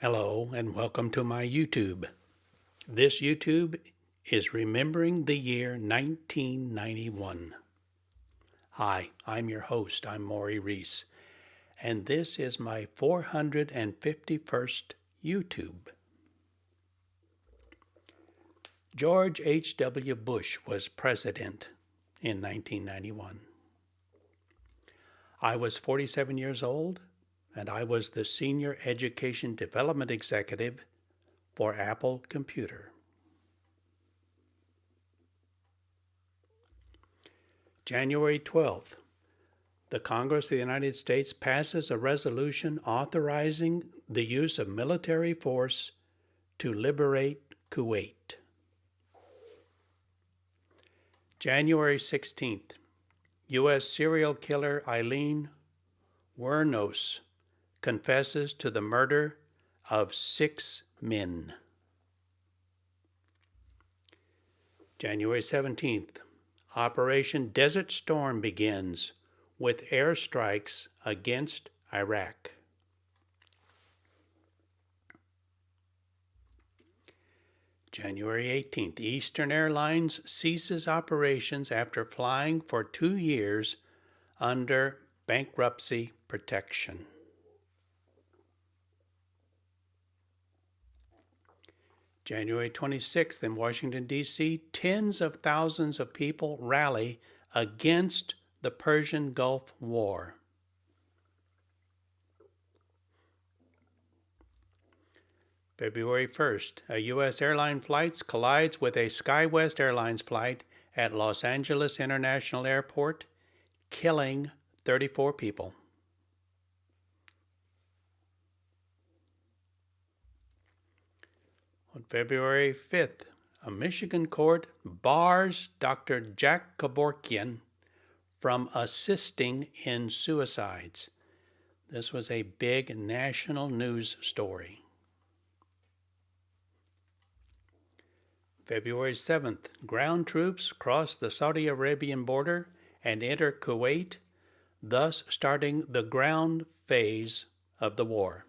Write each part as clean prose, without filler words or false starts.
Hello and welcome to my YouTube. This YouTube is remembering the year 1991. Hi, I'm your host. I'm Maury Reese, and this is my 451st YouTube. George H.W. Bush was president in 1991. I was 47 years old, and I was the Senior Education Development Executive for Apple Computer. January 12th, the Congress of the United States passes a resolution authorizing the use of military force to liberate Kuwait. January 16th, U.S. serial killer Eileen Wuornos confesses to the murder of 6 men. January 17th, Operation Desert Storm begins with airstrikes against Iraq. January 18th, Eastern Airlines ceases operations after flying for 2 years under bankruptcy protection. January 26th, in Washington, D.C., tens of thousands of people rally against the Persian Gulf War. February 1st, a U.S. airline flight collides with a SkyWest Airlines flight at Los Angeles International Airport, killing 34 people. On February 5th, a Michigan court bars Dr. Jack Kevorkian from assisting in suicides. This was a big national news story. February 7th, ground troops cross the Saudi Arabian border and enter Kuwait, thus starting the ground phase of the war.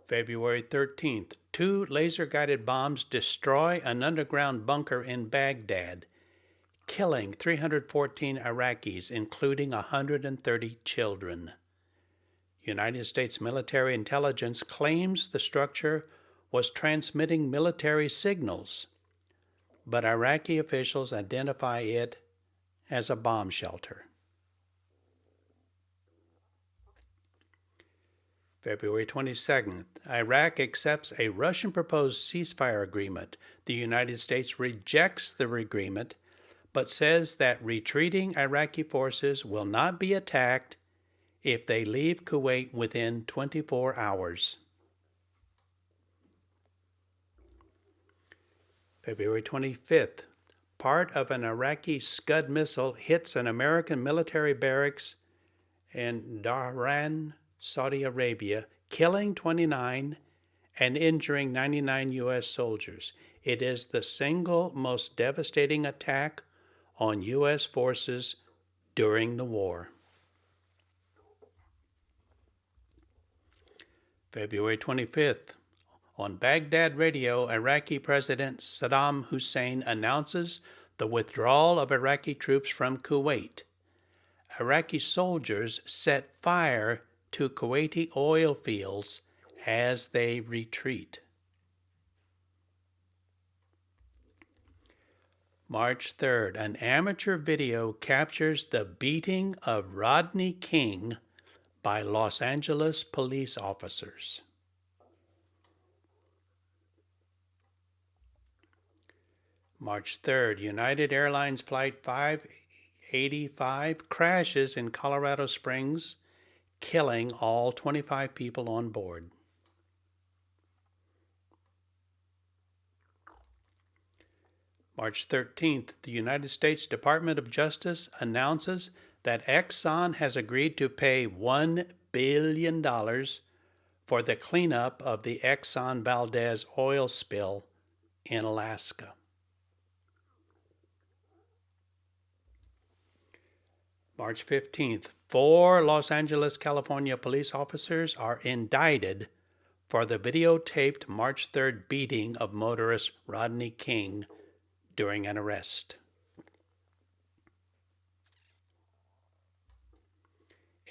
February 13th, 2 laser-guided bombs destroy an underground bunker in Baghdad, killing 314 Iraqis, including 130 children. United States military intelligence claims the structure was transmitting military signals, but Iraqi officials identify it as a bomb shelter. February 22nd, Iraq accepts a Russian proposed ceasefire agreement. The United States rejects the agreement, but says that retreating Iraqi forces will not be attacked if they leave Kuwait within 24 hours. February 25th, part of an Iraqi Scud missile hits an American military barracks in Dhahran, Saudi Arabia, killing 29 and injuring 99 U.S. soldiers. It is the single most devastating attack on U.S. forces during the war. February 25th, on Baghdad radio, Iraqi President Saddam Hussein announces the withdrawal of Iraqi troops from Kuwait. Iraqi soldiers set fire to Kuwaiti oil fields as they retreat. March 3rd, an amateur video captures the beating of Rodney King by Los Angeles police officers. March 3rd, United Airlines Flight 585 crashes in Colorado Springs, killing all 25 people on board. March 13th, the United States Department of Justice announces that Exxon has agreed to pay $1 billion for the cleanup of the Exxon Valdez oil spill in Alaska. March 15th, 4 Los Angeles, California police officers are indicted for the videotaped March 3rd beating of motorist Rodney King during an arrest.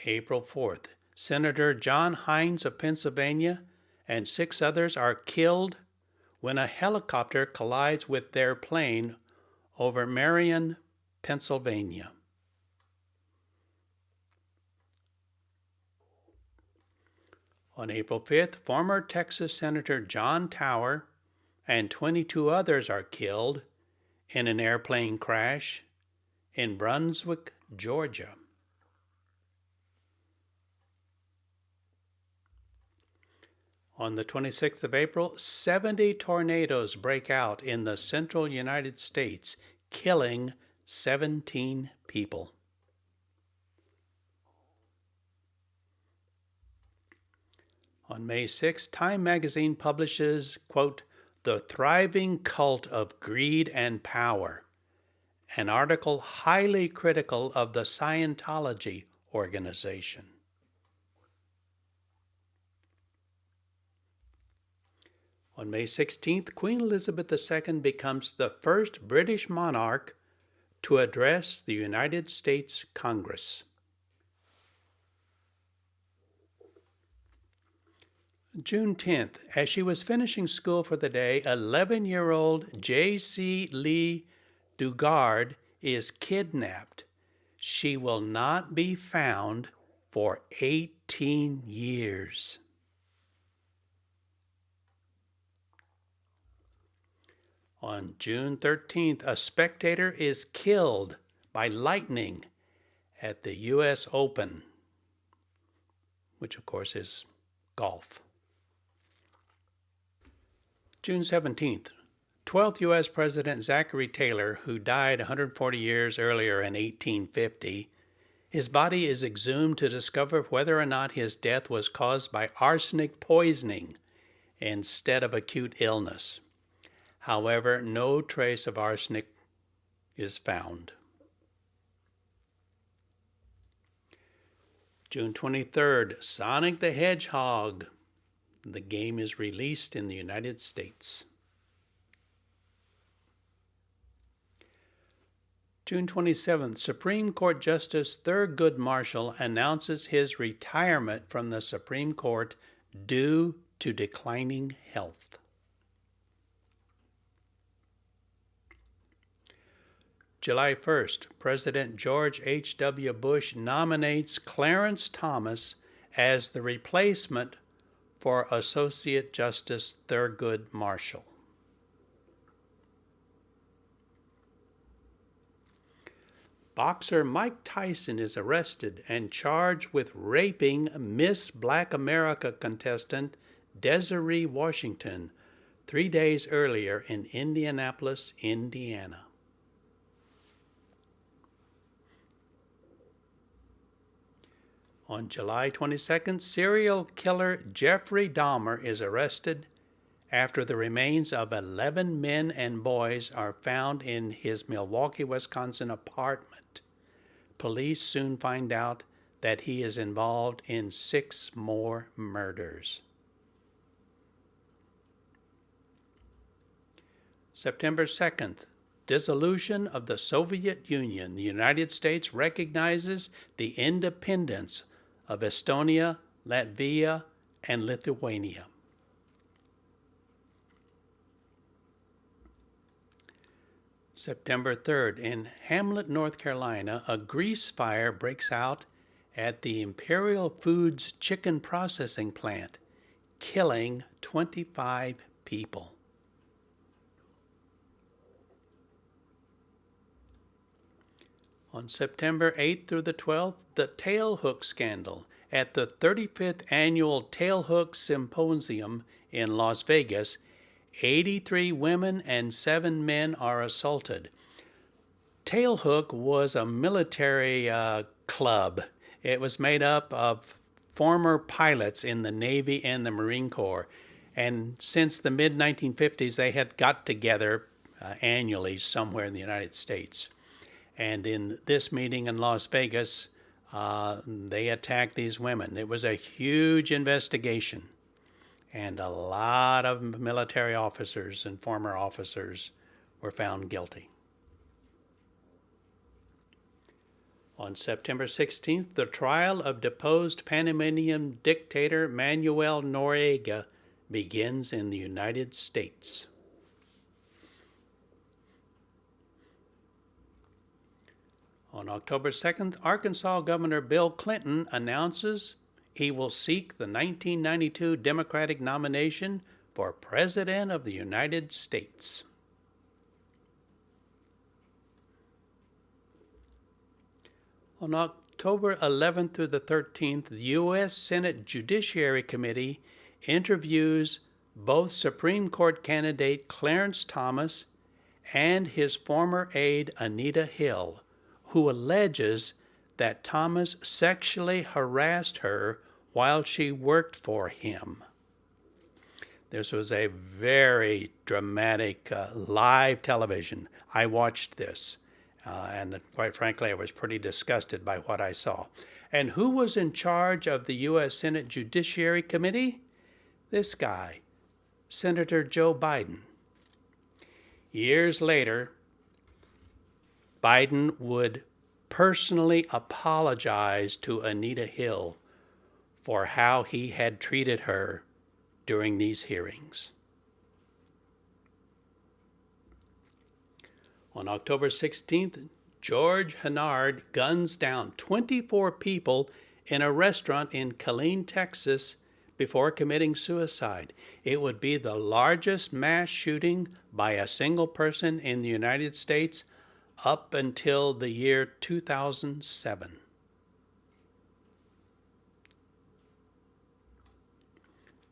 April 4th, Senator John Hines of Pennsylvania and 6 others are killed when a helicopter collides with their plane over Marion, Pennsylvania. On April 5th, former Texas Senator John Tower and 22 others are killed in an airplane crash in Brunswick, Georgia. On the 26th of April, 70 tornadoes break out in the central United States, killing 17 people. On May 6, Time magazine publishes, quote, "The Thriving Cult of Greed and Power," an article highly critical of the Scientology organization. On May 16th, Queen Elizabeth II becomes the first British monarch to address the United States Congress. June 10th, as she was finishing school for the day, 11-year-old J.C. Lee Dugard is kidnapped. She will not be found for 18 years. On June 13th, a spectator is killed by lightning at the U.S. Open, which of course is golf. June 17th, 12th U.S. President Zachary Taylor, who died 140 years earlier in 1850, his body is exhumed to discover whether or not his death was caused by arsenic poisoning instead of acute illness. However, no trace of arsenic is found. June 23rd, Sonic the Hedgehog. The game is released in the United States. June 27th, Supreme Court Justice Thurgood Marshall announces his retirement from the Supreme Court due to declining health. July 1st, President George H.W. Bush nominates Clarence Thomas as the replacement for Associate Justice Thurgood Marshall. Boxer Mike Tyson is arrested and charged with raping Miss Black America contestant Desiree Washington 3 days earlier in Indianapolis, Indiana. On July 22nd, serial killer Jeffrey Dahmer is arrested after the remains of 11 men and boys are found in his Milwaukee, Wisconsin apartment. Police soon find out that he is involved in 6 more murders. September 2nd, dissolution of the Soviet Union. The United States recognizes the independence of Estonia, Latvia, and Lithuania. September 3rd, in Hamlet, North Carolina, a grease fire breaks out at the Imperial Foods chicken processing plant, killing 25 people. On September 8th through the 12th, the tailhook scandal. At the 35th Annual Tailhook Symposium in Las Vegas, 83 women and 7 men are assaulted. Tailhook was a military club. It was made up of former pilots in the Navy and the Marine Corps. And since the mid-1950s, they had got together annually somewhere in the United States. And in this meeting in Las Vegas, they attacked these women. It was a huge investigation, and a lot of military officers and former officers were found guilty. On September 16th, the trial of deposed Panamanian dictator Manuel Noriega begins in the United States. On October 2nd, Arkansas Governor Bill Clinton announces he will seek the 1992 Democratic nomination for President of the United States. On October 11th through the 13th, the U.S. Senate Judiciary Committee interviews both Supreme Court candidate Clarence Thomas and his former aide Anita Hill, who alleges that Thomas sexually harassed her while she worked for him. This was a very dramatic live television. I watched this, and quite frankly, I was pretty disgusted by what I saw. And who was in charge of the U.S. Senate Judiciary Committee? This guy, Senator Joe Biden. Years later, Biden would personally apologize to Anita Hill for how he had treated her during these hearings. On October 16th, George Hennard guns down 24 people in a restaurant in Killeen, Texas, before committing suicide. It would be the largest mass shooting by a single person in the United States up until the year 2007.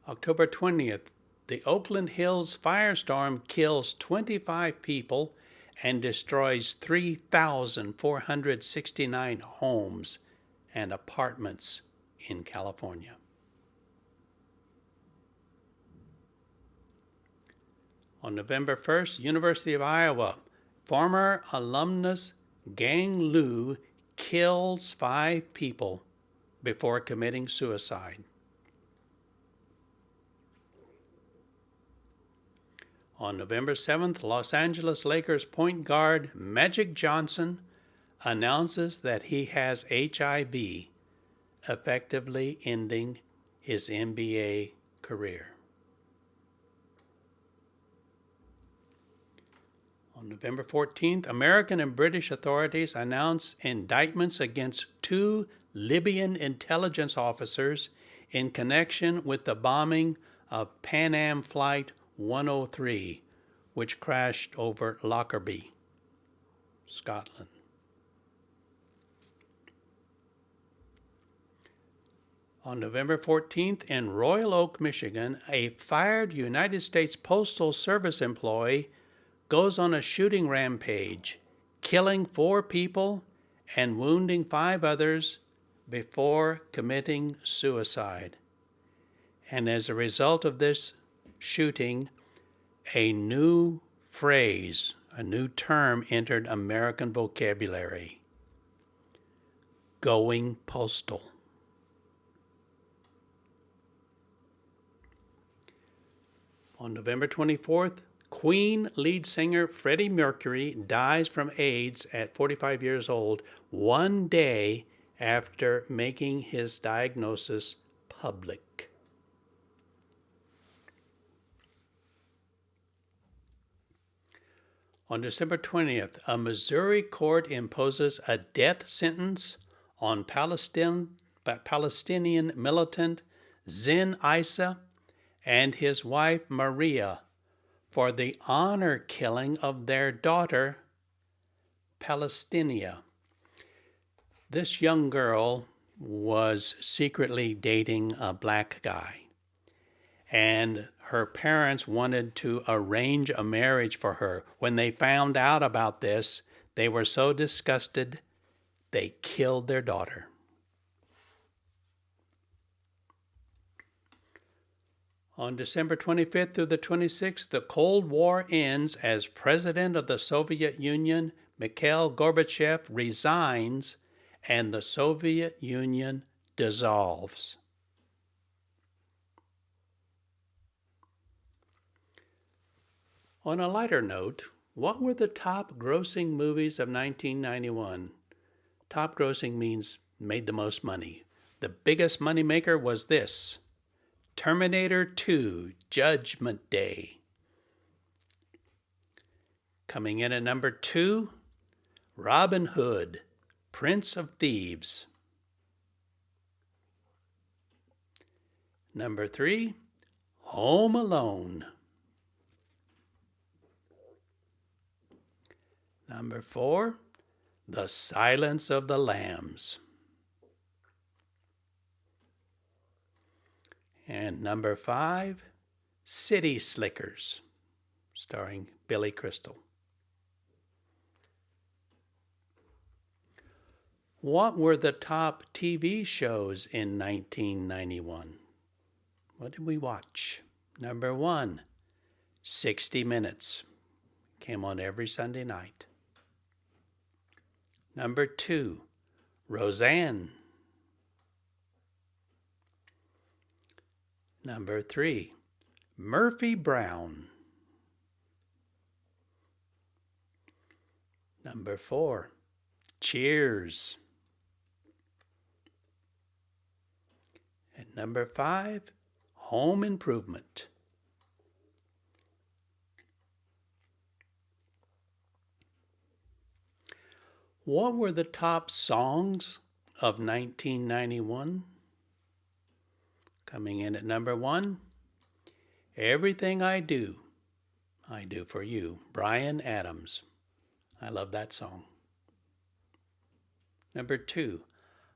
October 20th, the Oakland Hills firestorm kills 25 people and destroys 3,469 homes and apartments in California. On November 1st, University of Iowa, former alumnus Gang Lu kills 5 people before committing suicide. On November 7th, Los Angeles Lakers point guard Magic Johnson announces that he has HIV, effectively ending his NBA career. On November 14th, American and British authorities announce indictments against 2 Libyan intelligence officers in connection with the bombing of Pan Am Flight 103, which crashed over Lockerbie, Scotland. On November 14th, in Royal Oak, Michigan, a fired United States Postal Service employee goes on a shooting rampage, killing 4 people and wounding 5 others before committing suicide. And as a result of this shooting, a new phrase, a new term entered American vocabulary: going postal. On November 24th, Queen lead singer Freddie Mercury dies from AIDS at 45 years old, 1 day after making his diagnosis public. On December 20th, a Missouri court imposes a death sentence on Palestinian militant Zin Issa and his wife Maria for the honor killing of their daughter, Palestinia. This young girl was secretly dating a black guy, and her parents wanted to arrange a marriage for her. When they found out about this, they were so disgusted, they killed their daughter. On December 25th through the 26th, the Cold War ends as President of the Soviet Union, Mikhail Gorbachev resigns and the Soviet Union dissolves. On a lighter note, what were the top grossing movies of 1991? Top grossing means made the most money. The biggest moneymaker was this: Terminator 2, Judgment Day. Coming in at number 2, Robin Hood, Prince of Thieves. Number 3, Home Alone. Number 4, The Silence of the Lambs. And number 5, City Slickers, starring Billy Crystal. What were the top TV shows in 1991? What did we watch? Number 1, 60 Minutes. Came on every Sunday night. Number 2, Roseanne. Number 3, Murphy Brown. Number 4, Cheers. And number 5, Home Improvement. What were the top songs of 1991? Coming in at number 1, Everything I Do for You, Bryan Adams. I love that song. Number 2,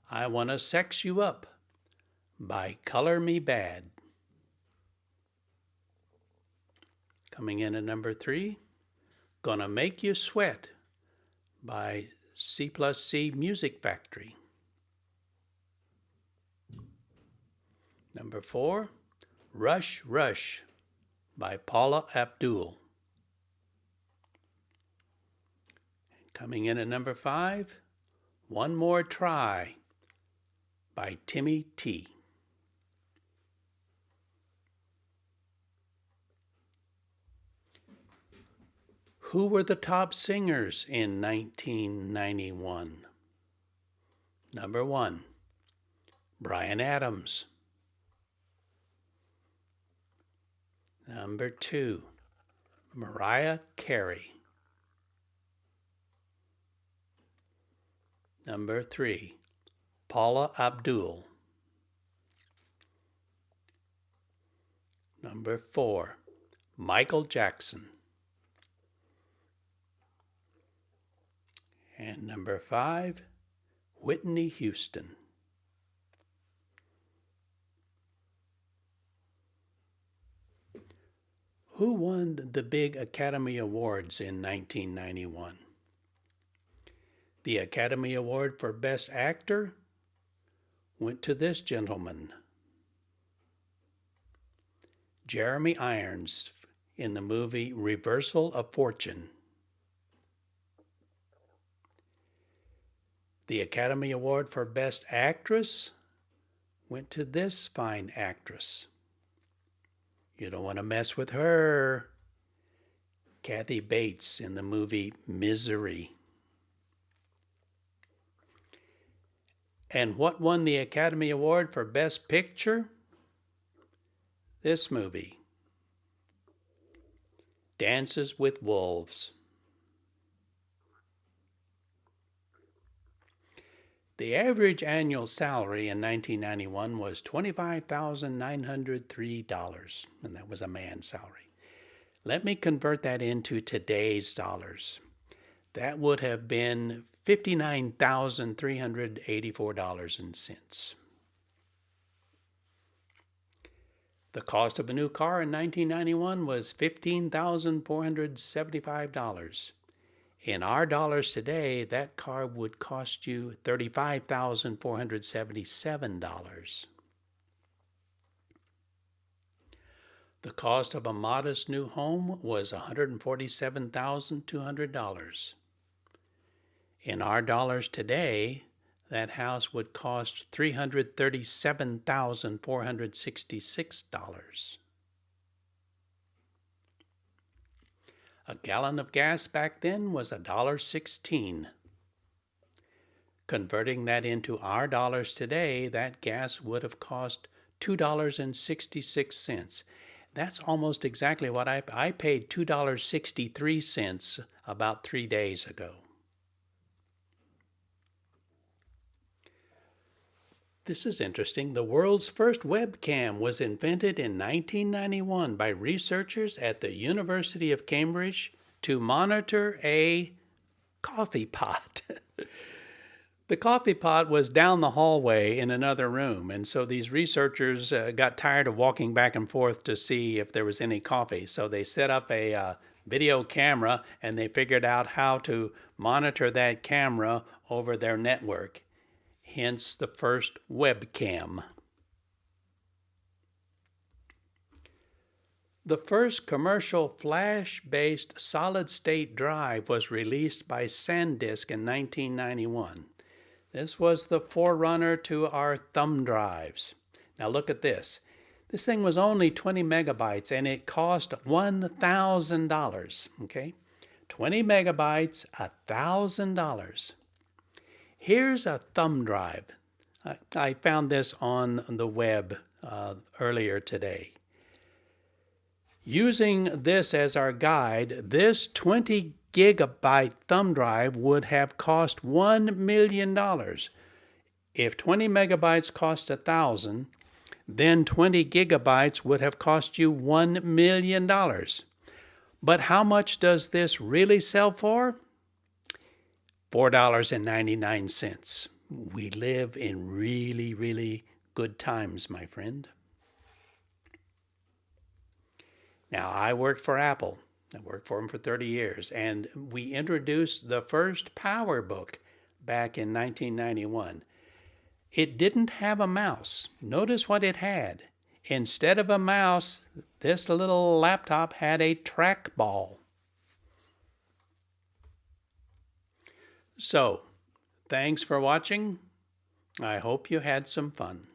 I Wanna Sex You Up by Color Me Bad. Coming in at number 3, Gonna Make You Sweat by C+C Music Factory. Number 4, Rush Rush by Paula Abdul. Coming in at number 5, One More Try by Timmy T. Who were the top singers in 1991? Number 1, Bryan Adams. Number 2, Mariah Carey. Number 3, Paula Abdul. Number 4, Michael Jackson. And number 5, Whitney Houston. Who won the big Academy Awards in 1991? The Academy Award for Best Actor went to this gentleman, Jeremy Irons, in the movie Reversal of Fortune. The Academy Award for Best Actress went to this fine actress. You don't want to mess with her. Kathy Bates in the movie Misery. And what won the Academy Award for Best Picture? This movie, Dances with Wolves. The average annual salary in 1991 was $25,903, and that was a man's salary. Let me convert that into today's dollars. That would have been $59,384.00. The cost of a new car in 1991 was $15,475. In our dollars today, that car would cost you $35,477. The cost of a modest new home was $147,200. In our dollars today, that house would cost $337,466. A gallon of gas back then was $1.16. Converting that into our dollars today, that gas would have cost $2.66. That's almost exactly what I paid $2.63 about 3 days ago. This is interesting. The world's first webcam was invented in 1991 by researchers at the University of Cambridge to monitor a coffee pot. The coffee pot was down the hallway in another room, and so these researchers got tired of walking back and forth to see if there was any coffee. So they set up a video camera, and they figured out how to monitor that camera over their network. Hence the first webcam. The first commercial flash-based solid-state drive was released by SanDisk in 1991. This was the forerunner to our thumb drives. Now look at this. This thing was only 20 megabytes and it cost $1,000. Okay? 20 megabytes, $1,000. Here's a thumb drive. I found this on the web earlier today. Using this as our guide, this 20 gigabyte thumb drive would have cost $1 million. If 20 megabytes cost $1,000, then 20 gigabytes would have cost you $1 million. But how much does this really sell for? $4.99. We live in really, really good times, my friend. Now, I worked for Apple. I worked for them for 30 years, and we introduced the first PowerBook back in 1991. It didn't have a mouse. Notice what it had. Instead of a mouse, this little laptop had a trackball. So, thanks for watching. I hope you had some fun.